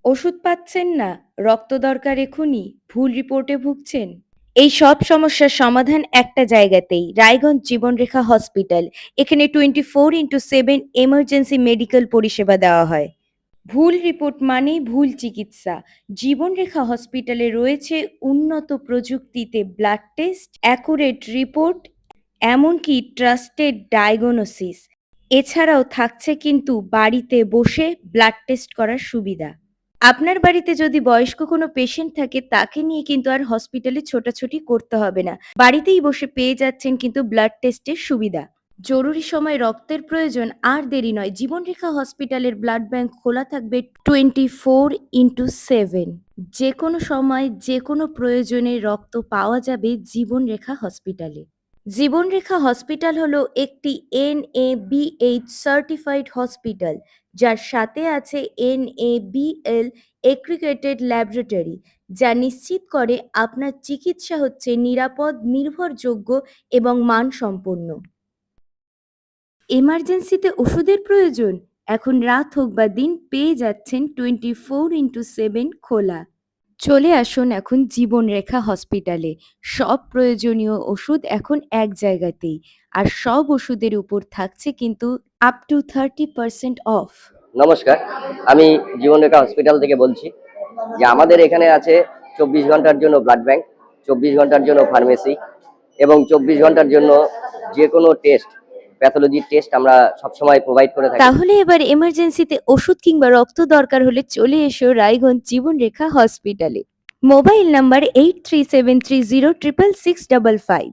ওষুধ পাচ্ছেন না, রক্ত দরকার এখুনি, ভুল রিপোর্টে ভুগছেন। এই সব সমস্যার সমাধান একটা জায়গাতেই, রায়গঞ্জ জীবনরেখা হসপিটাল। এখানে 24x7 এমার্জেন্সি মেডিকেল পরিষেবা দেওয়া হয়। ভুল রিপোর্ট মানেই ভুল চিকিৎসা। জীবনরেখা হসপিটালে রয়েছে উন্নত প্রযুক্তিতে ব্লাড টেস্ট, অ্যাকুরেট রিপোর্ট, এমনকি ট্রাস্টেড ডায়াগনোসিস। এছাড়াও থাকছে কিন্তু বাড়িতে বসে ব্লাড টেস্ট করার সুবিধা। আপনার বাড়িতে যদি বয়স্ক কোনো পেশেন্ট থাকে তাকে নিয়ে কিন্তু আর হসপিটালে ছোটাছুটি করতে হবে না। বাড়িতেই বসে পেয়ে যাচ্ছেন কিন্তু ব্লাড টেস্টের সুবিধা। জরুরি সময় রক্তের প্রয়োজন, আর দেরি নয়। জীবনরেখা হসপিটালের ব্লাড ব্যাংক খোলা থাকবে 24x7। যে কোনো সময় যে কোনো প্রয়োজনে রক্ত পাওয়া যাবে জীবনরেখা হসপিটালে। জীবনরেখা হসপিটাল হলো একটি NABH সার্টিফাইড হসপিটাল, যার সাথে আছে NABL এগ্রিগেটেড ল্যাবরেটরি, যা নিশ্চিত করে আপনার চিকিৎসা হচ্ছে নিরাপদ, নির্ভরযোগ্য এবং মানসম্পন্ন। এমার্জেন্সিতে ওষুধের প্রয়োজন? এখন রাত হোক বা দিন পেয়ে যাচ্ছেন 24x7 খোলা। চলে আসুন এখন জীবনরেখা হসপিটালে। সব প্রয়োজনীয় ওষুধ এখন এক জায়গাতেই। আর সব ওষুধের উপর থাকছে কিন্তু আপ টু 30% অফ। নমস্কার, আমি জীবনরেখা হসপিটাল থেকে বলছি যে আমাদের এখানে আছে 24 ঘন্টার জন্য ব্লাড ব্যাংক, 24 ঘন্টার জন্য ফার্মেসি এবং 24 ঘন্টার জন্য যে কোনো টেস্ট, প্যাথোলজির টেস্ট আমরা সবসময় প্রোভাইড করে থাকি। তাহলে এবার এমার্জেন্সিতে ওষুধ কিংবা রক্ত দরকার হলে চলে এসো রায়গঞ্জ জীবনরেখা হসপিটালে। Mobile number 8373066655।